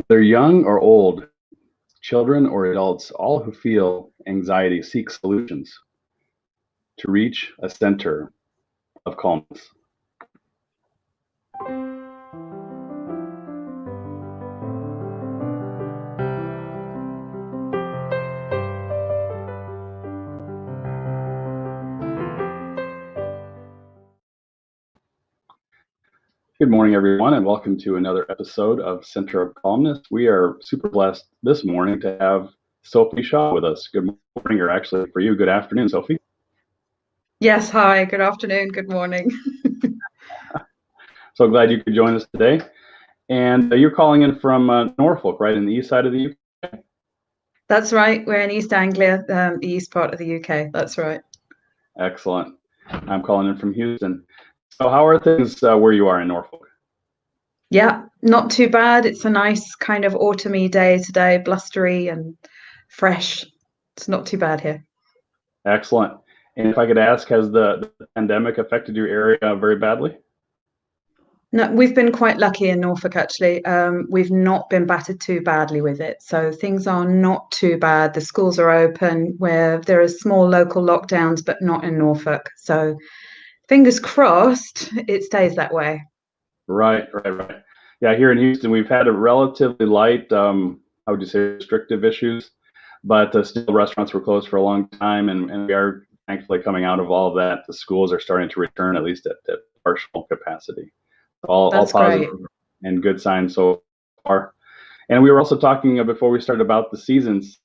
They're young or old, children or adults, all who feel anxiety seek solutions to reach a center of calmness. Good morning, everyone, and welcome to another episode of Center of Calmness. We are super blessed this morning to have Sophie Shaw with us. Good morning, or actually for you, good afternoon, Sophie. Yes, hi, good afternoon, good morning. So glad you could join us today. And you're calling in from Norfolk, right, in the east side of the UK? That's right, we're in East Anglia, the east part of the UK, that's right. Excellent. I'm calling in from Houston. So how are things where you are in Norfolk? Yeah, not too bad. It's a nice kind of autumny day today, blustery and fresh. It's not too bad here. Excellent. And if I could ask, has the pandemic affected your area very badly? No, we've been quite lucky in Norfolk actually. We've not been battered too badly with it. So things are not too bad. The schools are open where there are small local lockdowns, but not in Norfolk. So fingers crossed it stays that way. Right. Yeah, here in Houston, we've had a relatively light, how would you say, restrictive issues, but still restaurants were closed for a long time, and we are thankfully coming out of all of that. The schools are starting to return, at least at partial capacity. All That's positive great. and good signs so far. And we were also talking before we started about the seasons,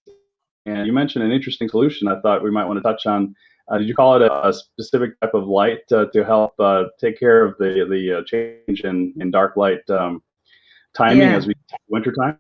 and you mentioned an interesting solution I thought we might want to touch on. Did you call it a specific type of light to help take care of the change in dark light timing Yeah. as we winter time?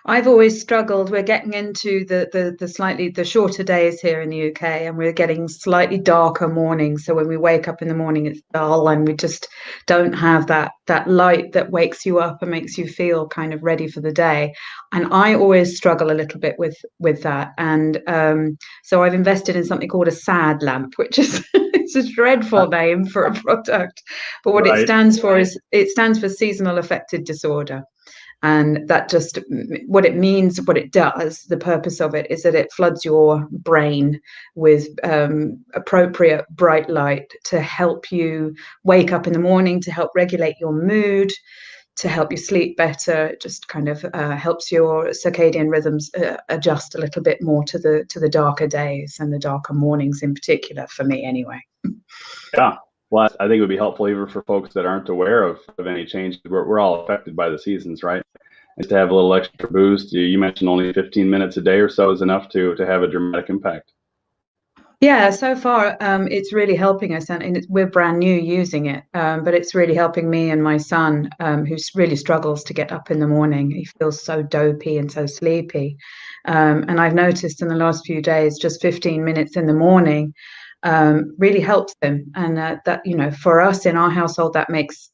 I've always struggled. We're getting into the slightly the shorter days here in the UK, and we're getting slightly darker mornings. So when we wake up in the morning, it's dull, and we just don't have that light that wakes you up and makes you feel kind of ready for the day. And I always struggle a little bit with that. And so I've invested in something called a SAD lamp, which is it's a dreadful name for a product, but what it Right. stands for is it stands for seasonal affective disorder. And that just what it means, what it does, the purpose of it is that it floods your brain with appropriate bright light to help you wake up in the morning, to help regulate your mood, to help you sleep better. It just kind of helps your circadian rhythms adjust a little bit more to the darker days and the darker mornings in particular, for me anyway. Yeah. Well, I think it would be helpful even for folks that aren't aware of any change. We're all affected by the seasons, right? And to have a little extra boost, you mentioned only 15 minutes a day or so is enough to have a dramatic impact. Yeah, so far it's really helping us, and we're brand new using it, but it's really helping me and my son, who really struggles to get up in the morning. He feels so dopey and so sleepy, and I've noticed in the last few days, just 15 minutes in the morning really helps him, and that for us in our household, that makes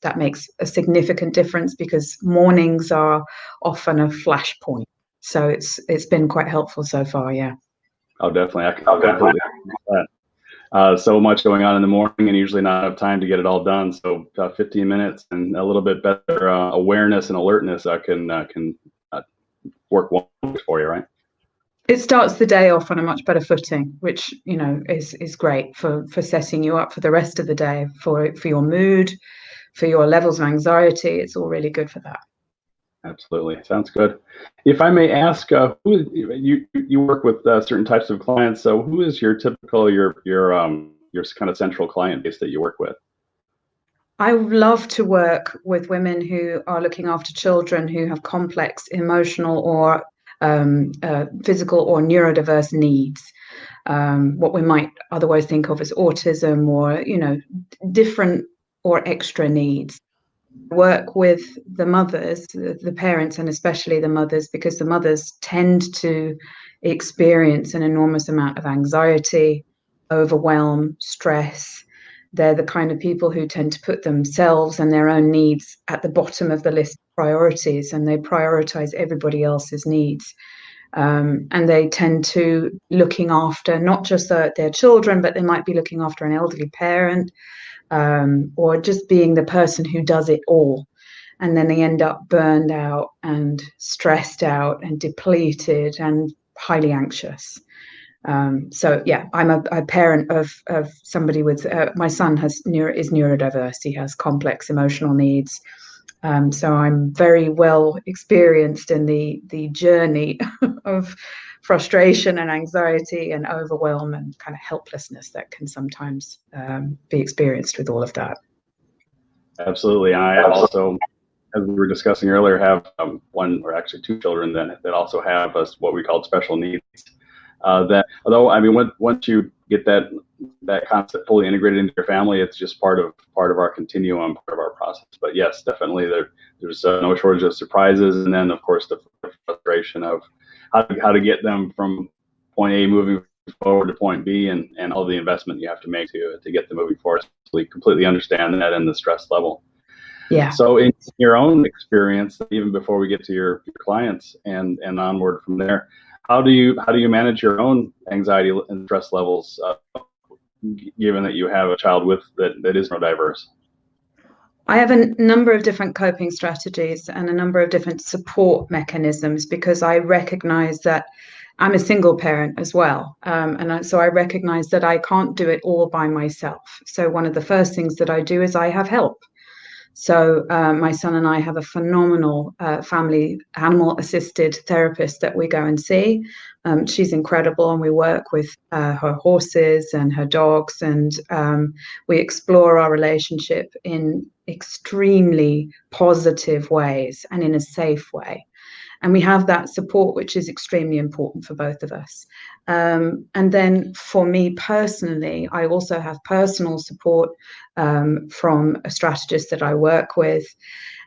a significant difference because mornings are often a flashpoint. So it's been quite helpful so far. Yeah. Oh, definitely. I can completely agree with that. So much going on in the morning and usually not enough time to get it all done. So 15 minutes and a little bit better awareness and alertness can work wonders for you, right? It starts the day off on a much better footing, which is great for setting you up for the rest of the day, for your mood, for your levels of anxiety. It's all really good for that. Absolutely. Sounds good. If I may ask, who you work with certain types of clients. So who is your typical your kind of central client base that you work with? I love to work with women who are looking after children who have complex emotional or physical or neurodiverse needs. What we might otherwise think of as autism, or different or extra needs. Work with the mothers, the parents, and especially the mothers, because the mothers tend to experience an enormous amount of anxiety, overwhelm, stress. They're the kind of people who tend to put themselves and their own needs at the bottom of the list of priorities, and they prioritize everybody else's needs. And they tend to looking after not just their children, but they might be looking after an elderly parent, or just being the person who does it all. and then they end up burned out and stressed out and depleted and highly anxious. So yeah, I'm a parent of somebody with my son is neurodiverse. He has complex emotional needs. So I'm very well experienced in the journey of frustration and anxiety and overwhelm and kind of helplessness that can sometimes be experienced with all of that. Absolutely. I also, as we were discussing earlier, have one or actually two children that also have what we call special needs. That although I mean, once you get that concept fully integrated into your family, it's just part of our continuum, part of our process. But yes, definitely there's no shortage of surprises, and then of course the frustration of how to get them from point A moving forward to point B, and all the investment you have to make to get them moving forward. So we completely understand that and the stress level. Yeah. So in your own experience, even before we get to your clients and onward from there, how do you manage your own anxiety and stress levels, given that you have a child that is neurodiverse? I have a number of different coping strategies and a number of different support mechanisms, because I recognize that I'm a single parent as well. So I recognize that I can't do it all by myself. So one of the first things that I do is I have help. So my son and I have a phenomenal family animal-assisted therapist that we go and see. She's incredible, and we work with her horses and her dogs, and we explore our relationship in extremely positive ways and in a safe way. And we have that support, which is extremely important for both of us. And then for me personally, I also have personal support from a strategist that I work with.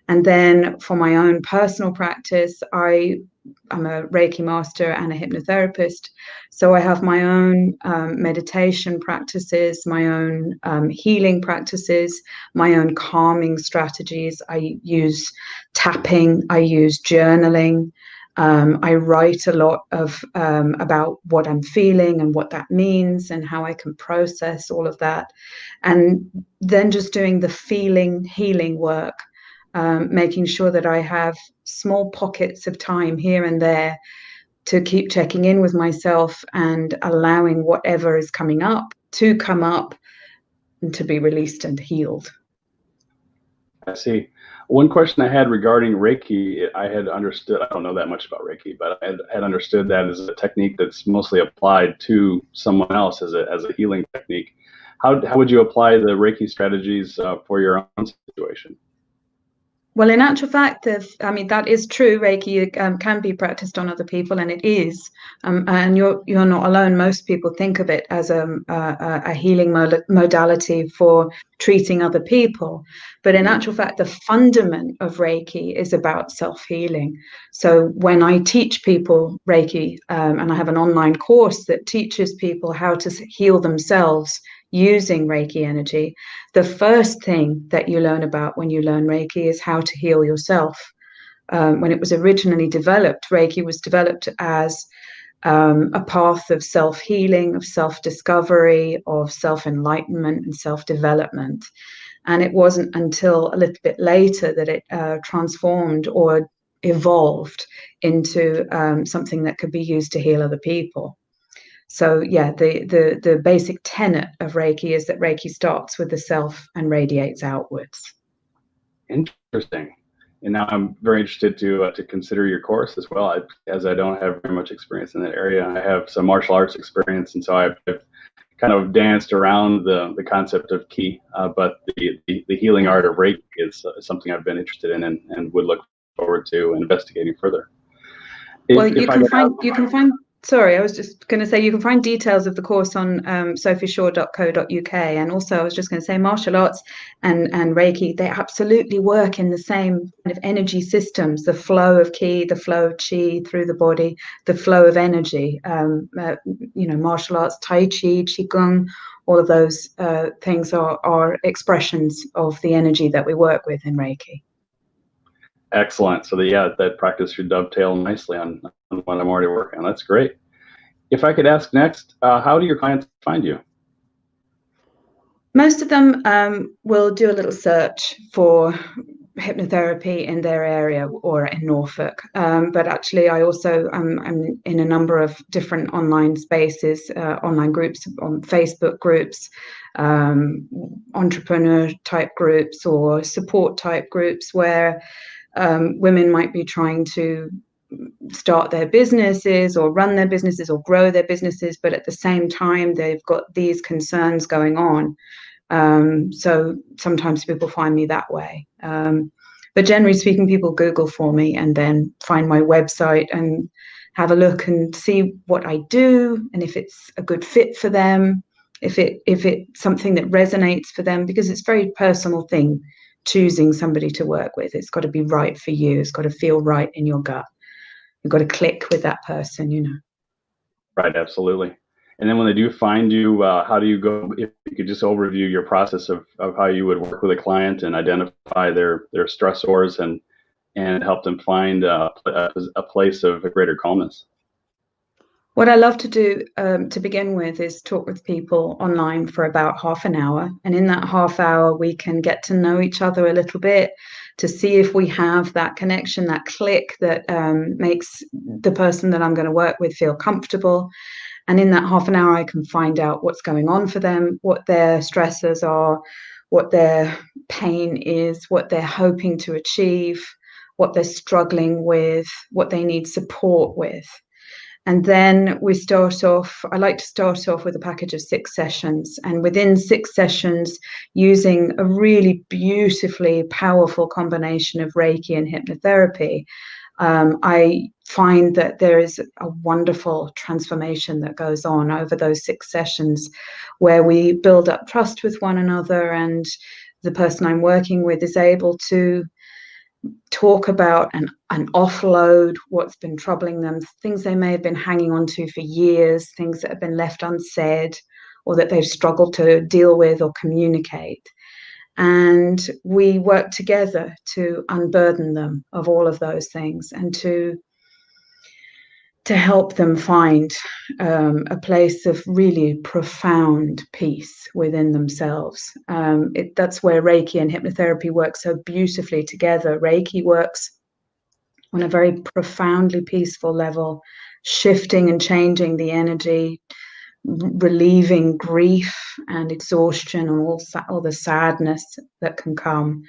And then for my own personal practice, I'm a Reiki master and a hypnotherapist. So I have my own meditation practices, my own healing practices, my own calming strategies. I use tapping, I use journaling. I write a lot about what I'm feeling and what that means and how I can process all of that. And then just doing the healing work. Making sure that I have small pockets of time here and there to keep checking in with myself and allowing whatever is coming up to come up and to be released and healed. I see. One question I had regarding Reiki, I had understood, I don't know that much about Reiki, but I had understood that as a technique that's mostly applied to someone else as a healing technique. How would you apply the Reiki strategies for your own situation? Well, in actual fact, that is true. Reiki can be practiced on other people, and it is. And you're not alone. Most people think of it as a healing modality for treating other people. But in actual fact, the fundament of Reiki is about self-healing. So when I teach people Reiki, and I have an online course that teaches people how to heal themselves using Reiki energy, the first thing that you learn about when you learn Reiki is how to heal yourself. When it was originally developed, Reiki was developed as a path of self-healing, of self-discovery, of self-enlightenment and self-development. And it wasn't until a little bit later that it transformed or evolved into something that could be used to heal other people. So yeah, the basic tenet of Reiki is that Reiki starts with the self and radiates outwards. Interesting. And now I'm very interested to consider your course as well, as I don't have very much experience in that area. I have some martial arts experience, and so I've kind of danced around the concept of Ki, but the healing art of Reiki is something I've been interested in and would look forward to investigating further. Well, you can find. Sorry, I was just going to say you can find details of the course on sophieshaw.co.uk, and also I was just going to say martial arts and Reiki, they absolutely work in the same kind of energy systems: the flow of Ki, the flow of Chi through the body, the flow of energy. Martial arts, Tai Chi, Qigong, all of those things are expressions of the energy that we work with in Reiki. Excellent. So that practice should dovetail nicely on what I'm already working on. That's great. If I could ask next, how do your clients find you? Most of them will do a little search for hypnotherapy in their area or in Norfolk. But actually, I also I'm in a number of different online spaces, online groups, on Facebook groups, entrepreneur type groups or support type groups where women might be trying to start their businesses or run their businesses or grow their businesses, but at the same time, they've got these concerns going on. So sometimes people find me that way. But generally speaking, people Google for me and then find my website and have a look and see what I do and if it's a good fit for them, if it's something that resonates for them, because it's a very personal thing, choosing somebody to work with. It's got to be right for you. It's got to feel right in your gut. You've got to click with that person, you know. Right, absolutely. And then when they do find you, how do you go? If you could just overview your process of how you would work with a client and identify their stressors and help them find a place of a greater calmness. What I love to do to begin with is talk with people online for about half an hour. And in that half hour, we can get to know each other a little bit to see if we have that connection, that click that makes the person that I'm going to work with feel comfortable. And in that half an hour, I can find out what's going on for them, what their stressors are, what their pain is, what they're hoping to achieve, what they're struggling with, what they need support with. And then we start off, I like to start off with a package of 6 sessions. And within 6 sessions, using a really beautifully powerful combination of Reiki and hypnotherapy, I find that there is a wonderful transformation that goes on over those 6 sessions where we build up trust with one another, and the person I'm working with is able to talk about and offload what's been troubling them, things they may have been hanging on to for years, things that have been left unsaid or that they've struggled to deal with or communicate. And we work together to unburden them of all of those things and to help them find a place of really profound peace within themselves. That's where Reiki and hypnotherapy work so beautifully together. Reiki works on a very profoundly peaceful level, shifting and changing the energy, relieving grief and exhaustion and all the sadness that can come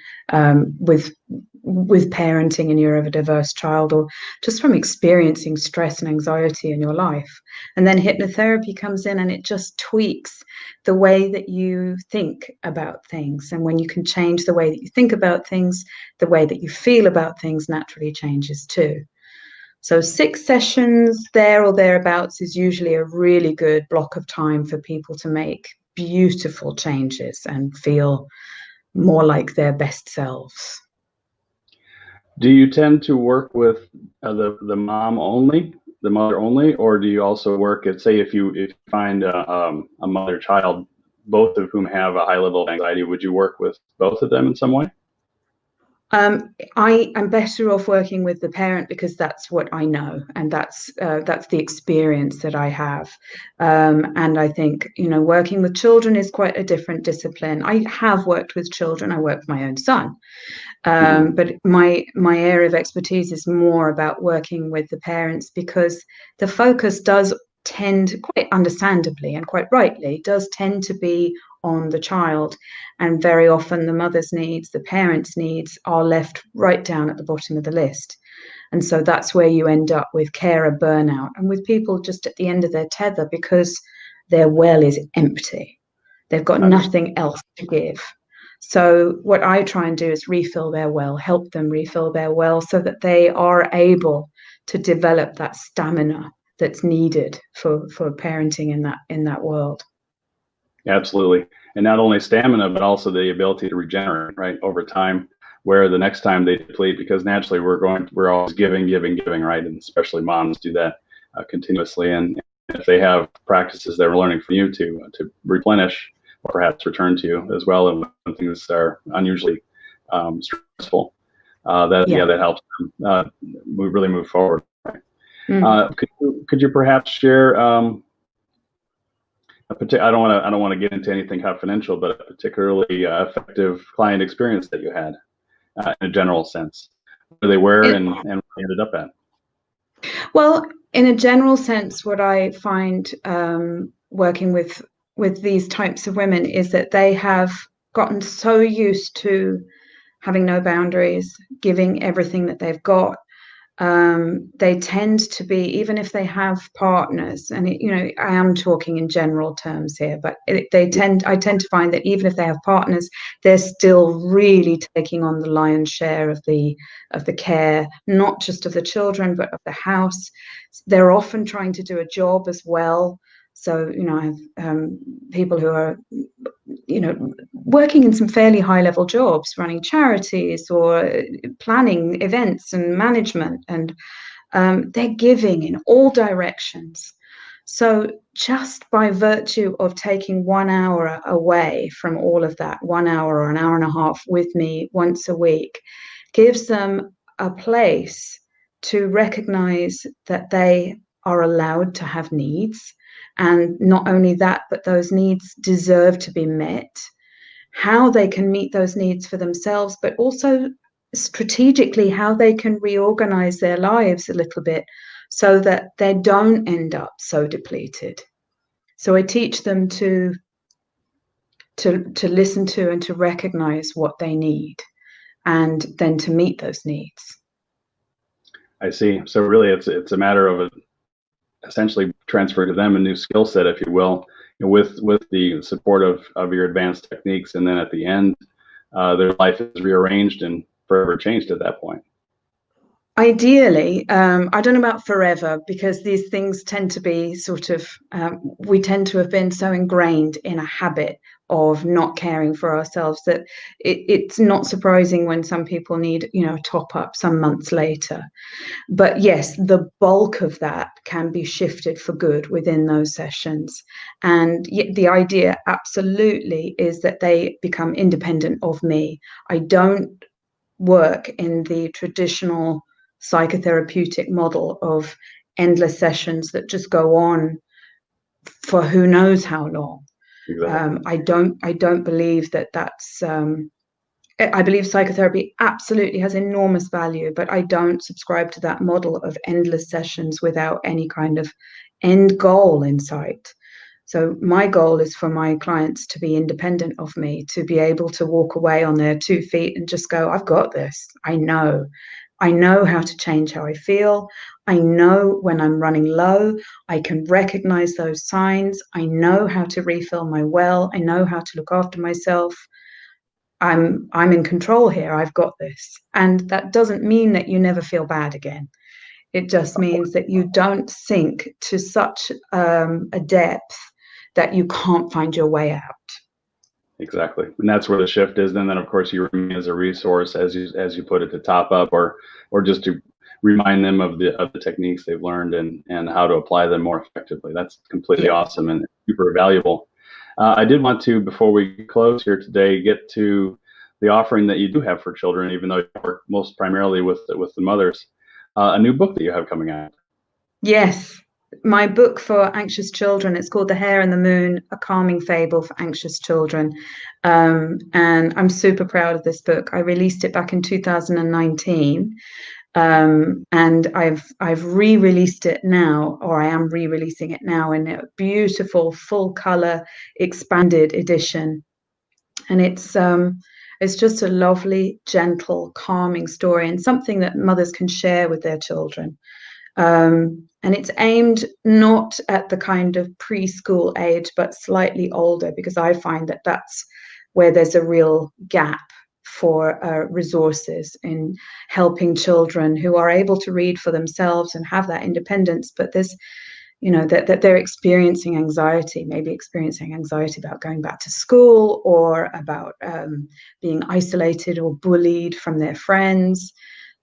with parenting a neurodiverse child, or just from experiencing stress and anxiety in your life. And then hypnotherapy comes in and it just tweaks the way that you think about things. And when you can change the way that you think about things, the way that you feel about things naturally changes too. So 6 sessions there or thereabouts is usually a really good block of time for people to make beautiful changes and feel more like their best selves. Do you tend to work with the mom only, the mother only, or do you also work at, say, if you find a mother-child, both of whom have a high level of anxiety, would you work with both of them in some way? I'm better off working with the parent because that's what I know, and that's the experience that I have. And I think, you know, working with children is quite a different discipline. I have worked with children. I work with my own son. But my area of expertise is more about working with the parents, because the focus does tend, quite understandably and quite rightly, does tend to be on the child. And very often the mother's needs, the parents' needs are left right down at the bottom of the list. And so that's where you end up with carer burnout and with people just at the end of their tether because their well is empty. They've got nothing else to give. So what I try and do is refill their well, help them refill their well so that they are able to develop that stamina that's needed for parenting in that world. Absolutely. And not only stamina, but also the ability to regenerate, right, over time, where the next time they deplete, because naturally we're always giving, right? And especially moms do that continuously. And if they have practices they're learning from you to replenish or perhaps return to you as well, and when things are unusually stressful, that helps them really move forward. Right? Could you perhaps share I don't want to get into anything confidential, but a particularly effective client experience that you had in a general sense? Where they were and where they ended up at? Well, in a general sense, what I find working with these types of women is that they have gotten so used to having no boundaries, giving everything that they've got. They tend to be, even if they have partners, and I am talking in general terms here, but I tend to find that even if they have partners, they're still really taking on the lion's share of the care, not just of the children, but of the house. They're often trying to do a job as well. So, I have people who are, working in some fairly high-level jobs, running charities or planning events and management, and they're giving in all directions. So just by virtue of taking 1 hour away from all of that, 1 hour or an hour and a half with me once a week, gives them a place to recognize that they are allowed to have needs. And not only that, but those needs deserve to be met. How they can meet those needs for themselves, but also strategically how they can reorganize their lives a little bit so that they don't end up so depleted. So I teach them to listen to and to recognize what they need, and then to meet those needs. I see. So really, it's a matter of essentially transfer to them a new skill set, if you will, with the support of your advanced techniques, and then at the end, their life is rearranged and forever changed at that point. Ideally, I don't know about forever, because these things tend to be sort of, we tend to have been so ingrained in a habit of not caring for ourselves that it's not surprising when some people need, a top up some months later. But yes, the bulk of that can be shifted for good within those sessions. And the idea absolutely is that they become independent of me. I don't work in the traditional psychotherapeutic model of endless sessions that just go on for who knows how long. Exactly. I don't believe that that's I believe psychotherapy absolutely has enormous value, but I don't subscribe to that model of endless sessions without any kind of end goal in sight. So my goal is for my clients to be independent of me, to be able to walk away on their 2 feet and just go, I've got this. I know how to change how I feel. I know when I'm running low. I can recognize those signs. I know how to refill my well. I know how to look after myself. I'm in control here. I've got this. And that doesn't mean that you never feel bad again. It just means that you don't sink to such a depth that you can't find your way out. Exactly, and that's where the shift is. And then, of course, you remain as a resource, as you put it, to top up or just to remind them of the techniques they've learned and how to apply them more effectively. That's completely awesome and super valuable. I did want to, before we close here today, get to the offering that you do have for children, even though you work most primarily with the mothers. A new book that you have coming out. Yes, my book for anxious children. It's called The Hare and the Moon, a calming fable for anxious children. And I'm super proud of this book. I released it back in 2019. And I've re-released it now, or I am re-releasing it now in a beautiful full color expanded edition. And it's just a lovely, gentle, calming story, and something that mothers can share with their children. And it's aimed not at the kind of preschool age, but slightly older, because I find that that's where there's a real gap for resources in helping children who are able to read for themselves and have that independence, but there's, that they're experiencing anxiety, maybe experiencing anxiety about going back to school, or about being isolated or bullied from their friends,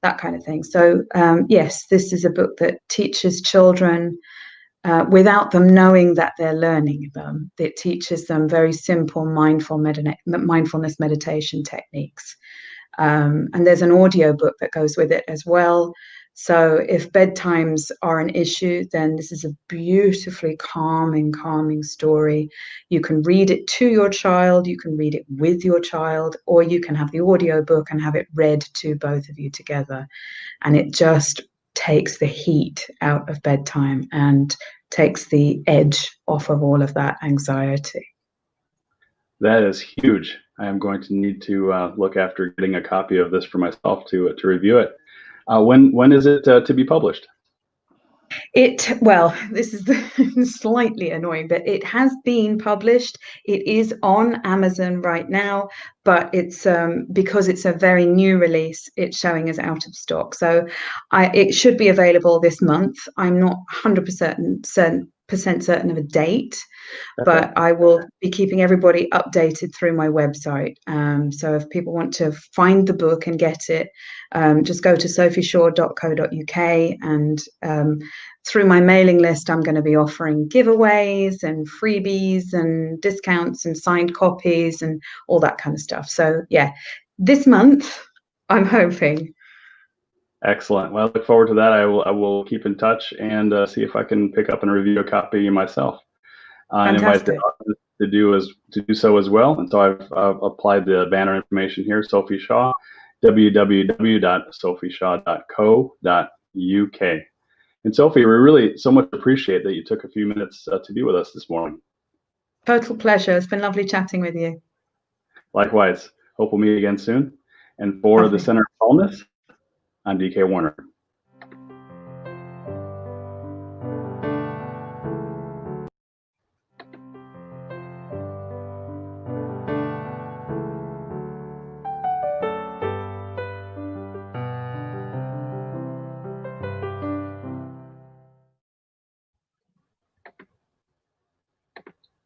that kind of thing. So yes, this is a book that teaches children without them knowing that they're learning them. It teaches them very simple mindfulness meditation techniques. And there's an audio book that goes with it as well. So if bedtimes are an issue, then this is a beautifully calming story. You can read it to your child, you can read it with your child, or you can have the audio book and have it read to both of you together. And it just takes the heat out of bedtime and takes the edge off of all of that anxiety. That is huge. I am going to need to look after getting a copy of this for myself to review it. When is it to be published? Well, this is slightly annoying, but it has been published. It is on Amazon right now, but it's because it's a very new release, it's showing as out of stock. So it should be available this month. I'm not 100% certain of a date, but I will be keeping everybody updated through my website. So if people want to find the book and get it, just go to sophieshaw.co.uk, and through my mailing list, I'm going to be offering giveaways and freebies and discounts and signed copies and all that kind of stuff. So yeah, this month, I'm hoping. Excellent. Well, I look forward to that. I will keep in touch and see if I can pick up and review a copy myself. And invite the audience to do so as well. And so I've applied the banner information here, Sophie Shaw, www.sophieshaw.co.uk. And Sophie, we really so much appreciate that you took a few minutes to be with us this morning. Total pleasure. It's been lovely chatting with you. Likewise. Hope we'll meet again soon. And for the Center of Calmness, I'm DK Warner.